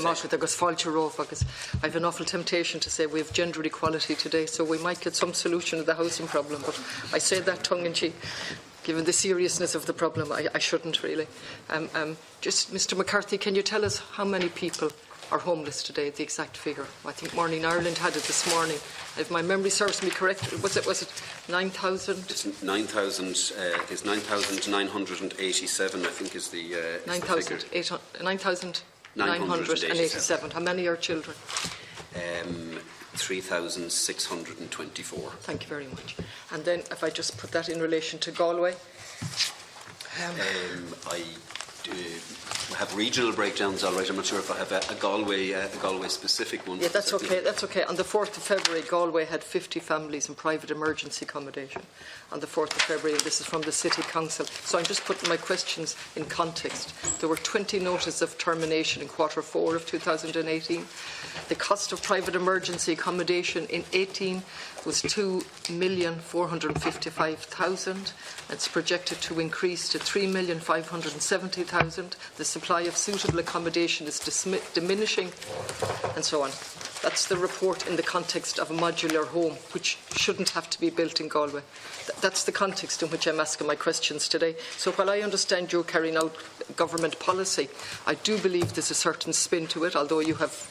agus fáilte róh agus I have an awful temptation to say we have gender equality today, so we might get some solution to the housing problem, but I say that tongue in cheek. Given the seriousness of the problem, I shouldn't really. Just Mr McCarthy, can you tell us how many people are homeless today, the exact figure? I think Morning Ireland had it this morning. If my memory serves me correct, was it 9,000? It's 9,000. Is 9,987. I think is the 9,987. How many are children? 3,624. Thank you very much. And then, if I just put that in relation to Galway. I have regional breakdowns, all right. I'm not sure if I have a Galway specific one. Yeah, that's okay. That's okay. On the 4th of February, Galway had 50 families in private emergency accommodation. On the 4th of February, and this is from the City Council. So I'm just putting my questions in context. There were 20 notices of termination in Q4 of 2018. The cost of private emergency accommodation in 18 was $2,455,000. It's projected to increase to $3,570,000. The supply of suitable accommodation is diminishing, and so on. That's the report in the context of a modular home, which shouldn't have to be built in Galway. That's the context in which I'm asking my questions today. So while I understand you're carrying out government policy, I do believe there's a certain spin to it, although you have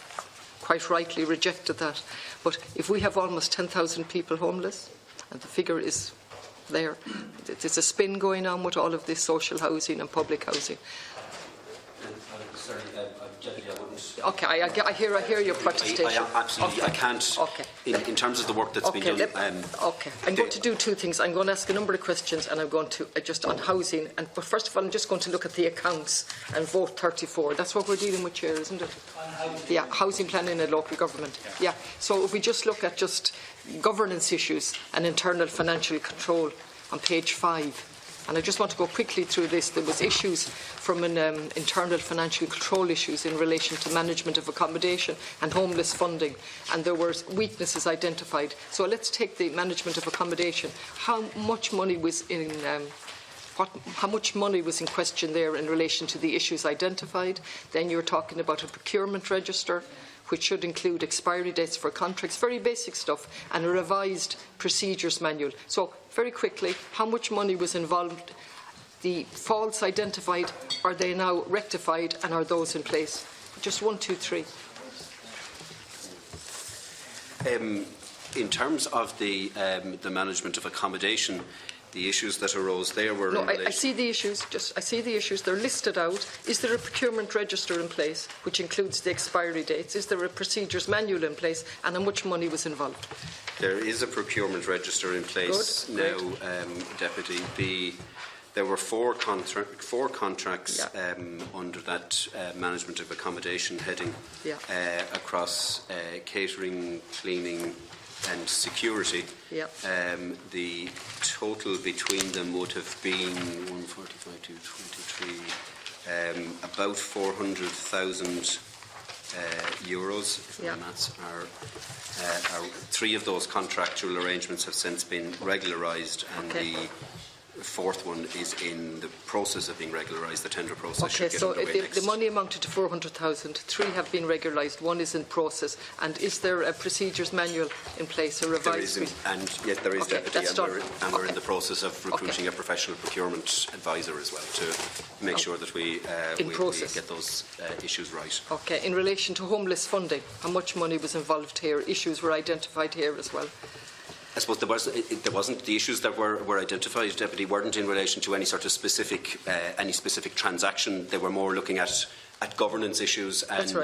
quite rightly rejected that. But if we have almost 10,000 people homeless, and the figure is there, there's a spin going on with all of this social housing and public housing. Okay, I hear your protestation. Absolutely, okay. I can't. Okay. In terms of the work that's been done. Okay, I'm going to do two things. I'm going to ask a number of questions, and I'm going to just on housing. But first of all, I'm just going to look at the accounts and vote 34. That's what we're dealing with, Chair, isn't it? Yeah, housing planning and local government. Yeah. So if we just look at just governance issues and internal financial control on page 5. And I just want to go quickly through this. There was issues from an internal financial control issues in relation to management of accommodation and homeless funding, and there were weaknesses identified. So let's take the management of accommodation. How much money was in question there in relation to the issues identified? Then you're talking about a procurement register, which should include expiry dates for contracts, very basic stuff, and a revised procedures manual. So, very quickly, how much money was involved? The faults identified, are they now rectified, and are those in place? Just 1, 2, 3. In terms of the management of accommodation, the issues that arose there were. No, I see the issues. I see the issues. They're listed out. Is there a procurement register in place, which includes the expiry dates? Is there a procedures manual in place, and how much money was involved? There is a procurement register in place now, Deputy. There were four contracts under that management of accommodation heading across catering, cleaning and security. The total between them would have been 145 to 23, about 400,000 euros. If my maths are 3 of those contractual arrangements have since been regularised, and the fourth one is in the process of being regularised. The tender process should get underway next. The money amounted to 400,000. 3 have been regularised. 1 is in process. And is there a procedures manual in place, a revised? Yes, there is, Deputy, and we're in the process of recruiting a professional procurement advisor as well to make sure that we get those issues right. Okay. In relation to homeless funding, how much money was involved here? Issues were identified here as well. I suppose there wasn't the issues that were identified, Deputy, weren't in relation to any sort of specific transaction. They were more looking at governance issues and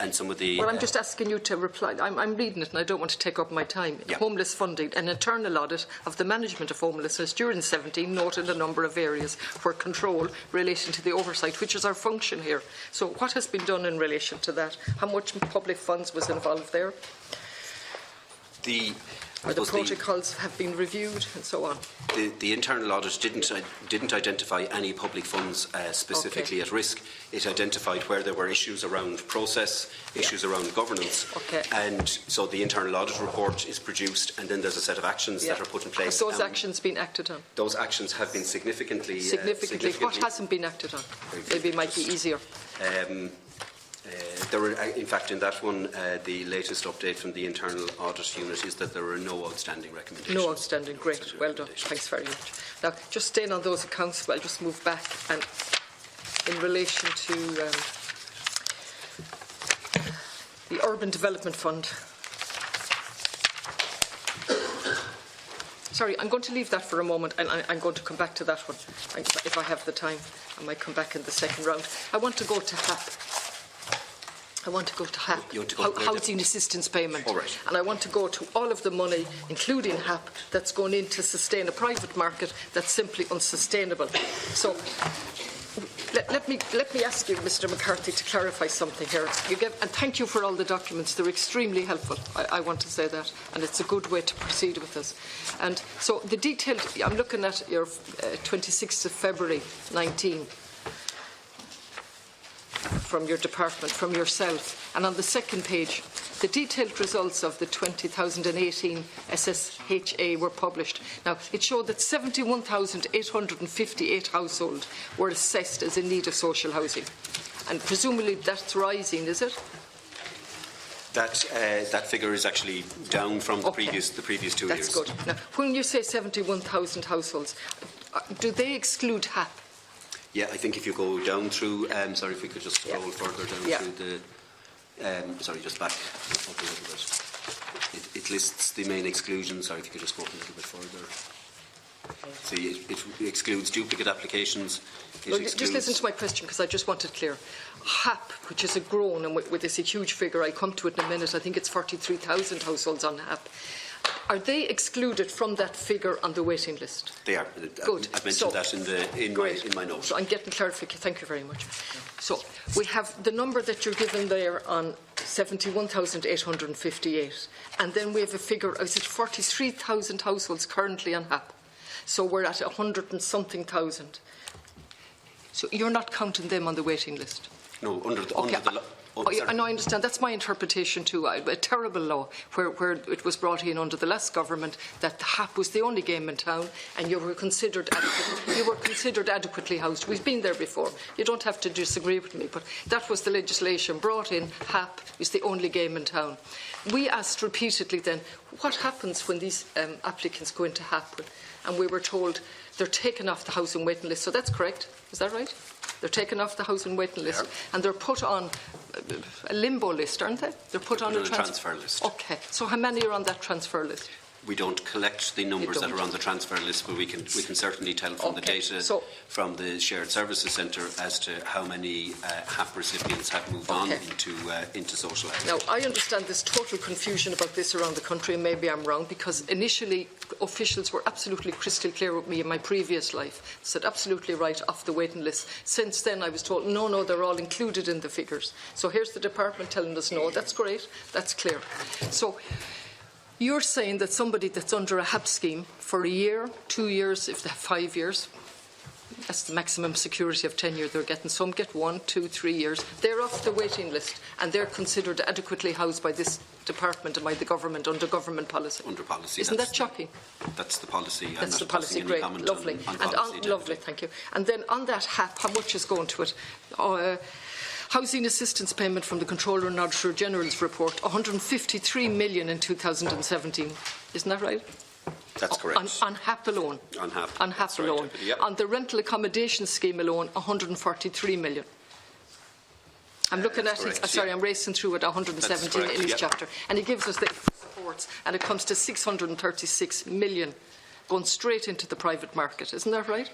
and some of the. Well, I'm just asking you to reply. I'm reading it, and I don't want to take up my time. Homeless funding, an internal audit of the management of homelessness during 2017 noted a number of areas where control relating to the oversight, which is our function here. So, what has been done in relation to that? How much public funds was involved there? The protocols have been reviewed and so on. The internal audit didn't identify any public funds specifically at risk. It identified where there were issues around process, issues around governance, and so the internal audit report is produced, and then there's a set of actions that are put in place. Have those actions been acted on? Those actions have been significantly. What hasn't been acted on? Maybe it might be easier. In fact, in that one, the latest update from the internal audit unit is that there are no outstanding recommendations. No outstanding, great, well done, thanks very much. Now, just staying on those accounts, I'll just move back, and in relation to the Urban Development Fund. Sorry, I'm going to leave that for a moment, and I'm going to come back to that one if I have the time. I might come back in the second round. I want to go to HAP. Housing Assistance Payment. All right. And I want to go to all of the money, including HAP, that's going in to sustain a private market that's simply unsustainable. So let me ask you, Mr. McCarthy, to clarify something here. And thank you for all the documents. They're extremely helpful. I want to say that. And it's a good way to proceed with this. And so the detailed, I'm looking at your 26th of February 19 from your department, from yourself. And on the second page, the detailed results of the 2018 SSHA were published. Now, it showed that 71,858 households were assessed as in need of social housing. And presumably that's rising, is it? That figure is actually down from the previous 2 years. That's good. Now, when you say 71,000 households, do they exclude HAP? Yeah, I think if you go down through, sorry, if we could just scroll further down through the, sorry, just back up a little bit. It lists the main exclusions. Sorry, if you could just go up a little bit further. See, it excludes duplicate applications. Just listen to my question, because I just want it clear. HAP, which is a grown, and with this a huge figure, I'll come to it in a minute, I think it's 43,000 households on HAP. Are they excluded from that figure on the waiting list? They are. Good. I've mentioned that in my note. So I'm getting clarification. Thank you very much. So we have the number that you're given there on 71,858, and then we have a figure. Is it 43,000 households currently on HAP? So we're at 100 and something thousand. So you're not counting them on the waiting list? No, under the law. I know, I understand. That's my interpretation too. A terrible law where it was brought in under the last government that the HAP was the only game in town, and you were considered adequately housed. We've been there before. You don't have to disagree with me, but that was the legislation brought in. HAP is the only game in town. We asked repeatedly then, what happens when these applicants go into HAP? And we were told they're taken off the housing waiting list. So that's correct. Is that right? They're taken off the housing waiting list, and they're put on a limbo list, aren't they? They're put on a transfer list. Okay. So how many are on that transfer list? We don't collect the numbers that are on the transfer list, but we can certainly tell from the data from the Shared Services Centre as to how many HAP recipients have moved on into social housing. Now, I understand there's total confusion about this around the country, and maybe I'm wrong, because initially officials were absolutely crystal clear with me in my previous life, said absolutely right, off the waiting list. Since then I was told, no, they're all included in the figures. So here's the department telling us, no, that's great, that's clear. So you're saying that somebody that's under a HAP scheme for a year, 2 years, if they have 5 years, that's the maximum security of tenure they're getting. Some get 1, 2, 3 years. They're off the waiting list, and they're considered adequately housed by this department and by the government under government policy. Under policy. Isn't that shocking? That's the policy. That's the policy. Great, lovely. Lovely, thank you. And then on that HAP, how much is going to it? Housing assistance payment from the Controller and Auditor General's report, 153 million in 2017. Isn't that right? That's correct. On HAP alone? On HAP. On HAP alone. Right, yep. On the rental accommodation scheme alone, 143 million. I'm looking at it. Sorry, I'm racing through it. 117 in each chapter. And he gives us the supports, and it comes to 636 million going straight into the private market. Isn't that right?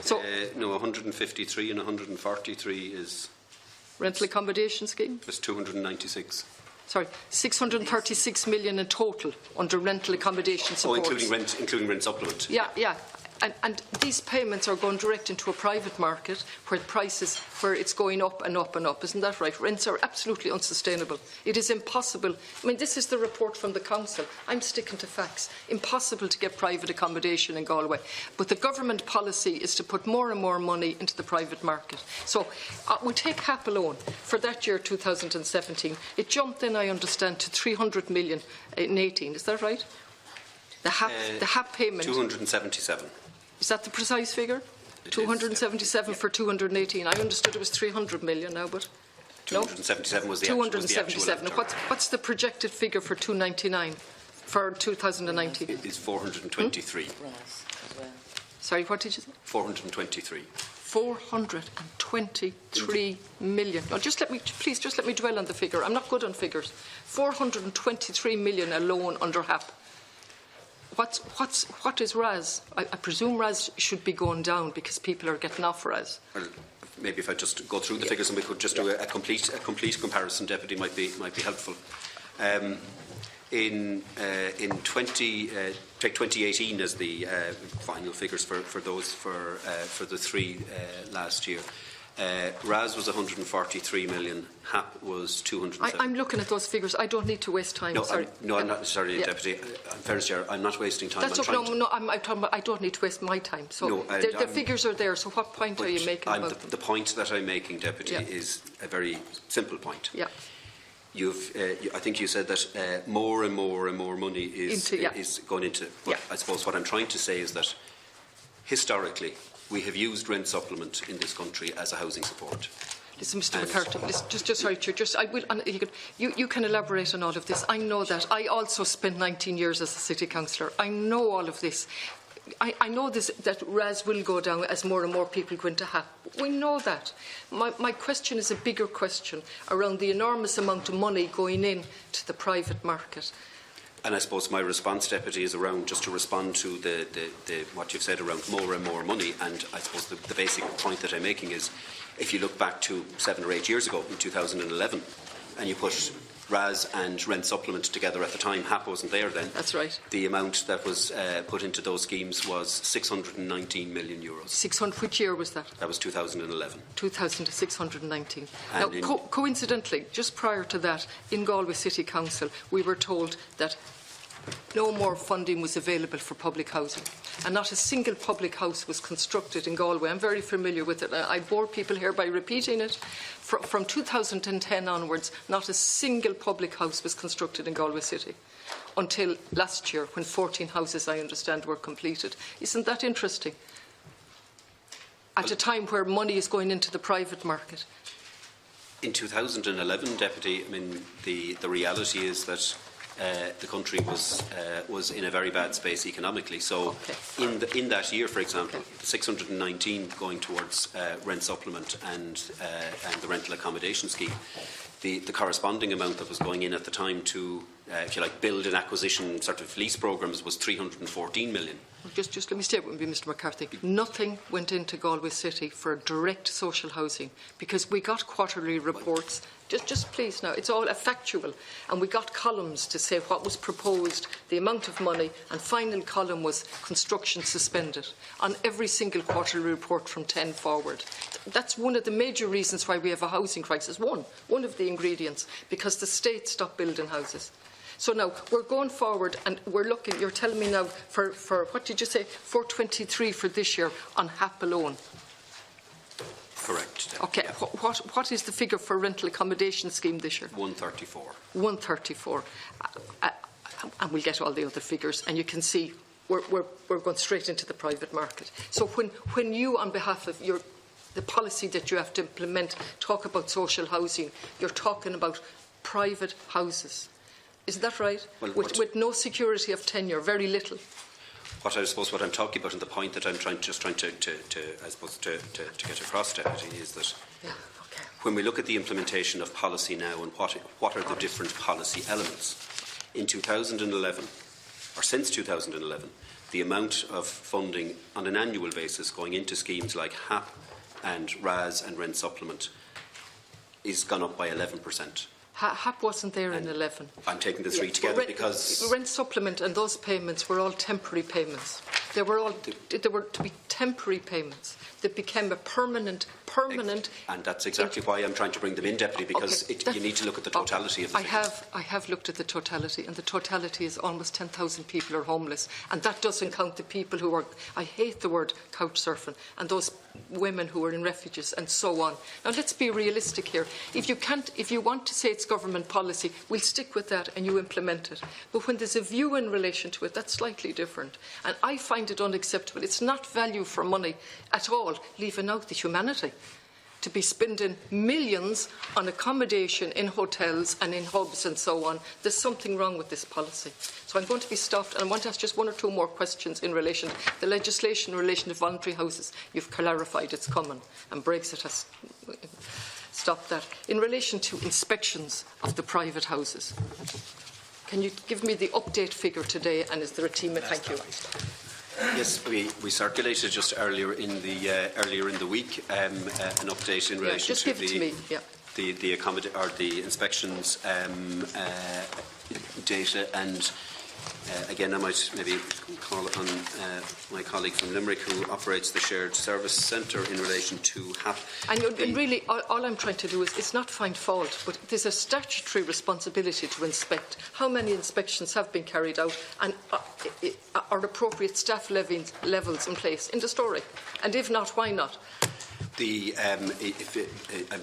So, no, 153 and 143 is... Rental accommodation scheme? It's 296. Sorry, 636 million in total under rental accommodation support. Including rent supplement. Yeah. And these payments are going direct into a private market where it's going up and up and up. Isn't that right? Rents are absolutely unsustainable. It is impossible. I mean, this is the report from the council. I'm sticking to facts. Impossible to get private accommodation in Galway. But the government policy is to put more and more money into the private market. So we take HAP alone for that year, 2017. It jumped then, I understand, to 300 million in 18. Is that right? The HAP payment. 277. Is that the precise figure? 277 for 218. I understood it was 300 million now, but 277 was the 277. actual. What's the projected figure for 299 for 2019? It is 423. Sorry, what did you say? 423. 423 million. Now, please just let me dwell on the figure. I'm not good on figures. 423 million alone under HAP. What is RAS? I presume RAS should be going down because people are getting off RAS. Well, maybe if I just go through the figures and we could just do a complete comparison, Deputy, might be helpful. In 2018 as the final figures for the three last year. RAS was 143 million. HAP was 207. I'm looking at those figures. I don't need to waste time. Sorry. I'm not. Sorry, Deputy. Fairness, Chair, I'm not wasting time. That's okay. I'm talking about. I don't need to waste my time. So the figures are there. So what point are you making about them? The point that I'm making, Deputy, is a very simple point. Yeah. I think you said that more and more money is going into. But I suppose what I'm trying to say is that historically we have used rent supplement in this country as a housing support. Listen, Mr. McCarthy, sorry, you can elaborate on all of this. I know that. I also spent 19 years as a city councillor. I know all of this. I know that RAS will go down as more and more people go into HAP. We know that. My question is a bigger question around the enormous amount of money going into the private market. And I suppose my response, Deputy, is around just to respond to what you've said around more and more money. And I suppose the basic point that I'm making is, if you look back to 7 or 8 years ago, in 2011, and you put RAS and rent supplement together at the time, HAP wasn't there then. That's right. The amount that was put into those schemes was 619 million euros. 600. Which year was that? That was 2011. 619. Now, coincidentally, just prior to that, in Galway City Council, we were told that no more funding was available for public housing, and not a single public house was constructed in Galway. I'm very familiar with it. I bore people here by repeating it. From 2010 onwards, not a single public house was constructed in Galway City until last year, when 14 houses, I understand, were completed. Isn't that interesting? At a time where money is going into the private market. In 2011, Deputy, I mean, the reality is that the country was in a very bad space economically. So in that year, for example, 619 going towards rent supplement and the rental accommodation scheme, the corresponding amount that was going in at the time to, if you like, build and acquisition sort of lease programmes was 314 million. Just let me state with Mr. McCarthy. Nothing went into Galway City for direct social housing because we got quarterly reports. Just please now, it's all a factual, and we got columns to say what was proposed, the amount of money, and final column was construction suspended on every single quarterly report from 10 forward. That's one of the major reasons why we have a housing crisis. One of the ingredients, because the state stopped building houses. So now we're going forward and we're looking, you're telling me now for what did you say, 423 for this year on HAP alone? Correct. Okay, yeah. What is the figure for rental accommodation scheme this year? 134. 134. And we'll get all the other figures, and you can see we're going straight into the private market. So when you, on behalf of the policy that you have to implement, talk about social housing, you're talking about private houses. Is that right? Well, with no security of tenure, very little. What I suppose what I'm talking about, and the point that I'm trying to get across, Deputy, is that when we look at the implementation of policy now and what are the different policy elements, in 2011, or since 2011, the amount of funding on an annual basis going into schemes like HAP and RAS and rent supplement is gone up by 11%. HAP wasn't there in 11. I'm taking the three together because rent supplement and those payments were all temporary payments. They were to be temporary payments that became a permanent. And that's exactly why I'm trying to bring them in, Deputy, because you need to look at the totality of the figures. I have looked at the totality, and the totality is almost 10,000 people are homeless, and that doesn't count the people who are, I hate the word couch surfing, and those women who are in refuges and so on. Now let's be realistic here. If you want to say it's government policy, we'll stick with that and you implement it. But when there's a view in relation to it, that's slightly different. And I find it unacceptable. It's not value for money at all, leaving out the humanity. to be spending millions on accommodation in hotels and in hubs and so on. There's something wrong with this policy. So I'm going to be stopped, and I want to ask just one or two more questions in relation to the legislation in relation to voluntary houses. You've clarified it's coming, and Brexit has stopped that. In relation to inspections of the private houses, can you give me the update figure today, and is there a team? Thank you. Yes, we circulated just earlier in the week an update in relation just to give it to me. Yeah. the inspections data, and again I might maybe call upon my colleague from Limerick who operates the shared service centre in relation to HAP. And really, all I'm trying to do is, it's not find fault, but there's a statutory responsibility to inspect. How many inspections have been carried out, and are appropriate staff levels in place in the story? And if not, why not? I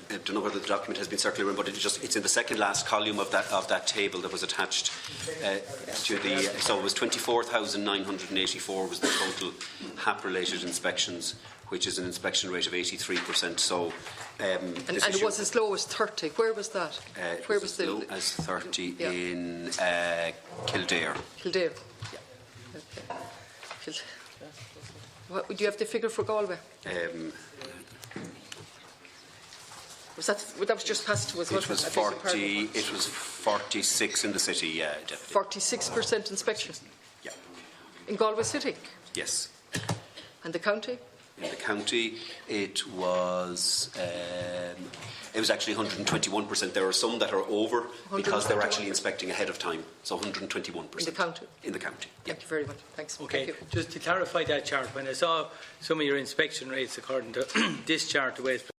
don't know whether the document has been circulated, but it's in the second last column of that table that was attached to the. So it was 24,984 was the total HAP-related inspections, which is an inspection rate of 83%. So, and it was as low as 30. Where was that? Where was as low as 30 in Kildare. Kildare. Yeah. Okay. Do you have the figure for Galway? That was just passed to us, wasn't it? It was 46 in the city, yeah. Definitely. 46% inspection? Yeah. In Galway City? Yes. And the county? In the county, it was actually 121%. There are some that are over because they're actually inspecting ahead of time. So 121%. In the county? In the county. Yeah. Thank you very much. Thanks. Okay, Thank you. just to clarify that chart, when I saw some of your inspection rates according to this chart, the way it's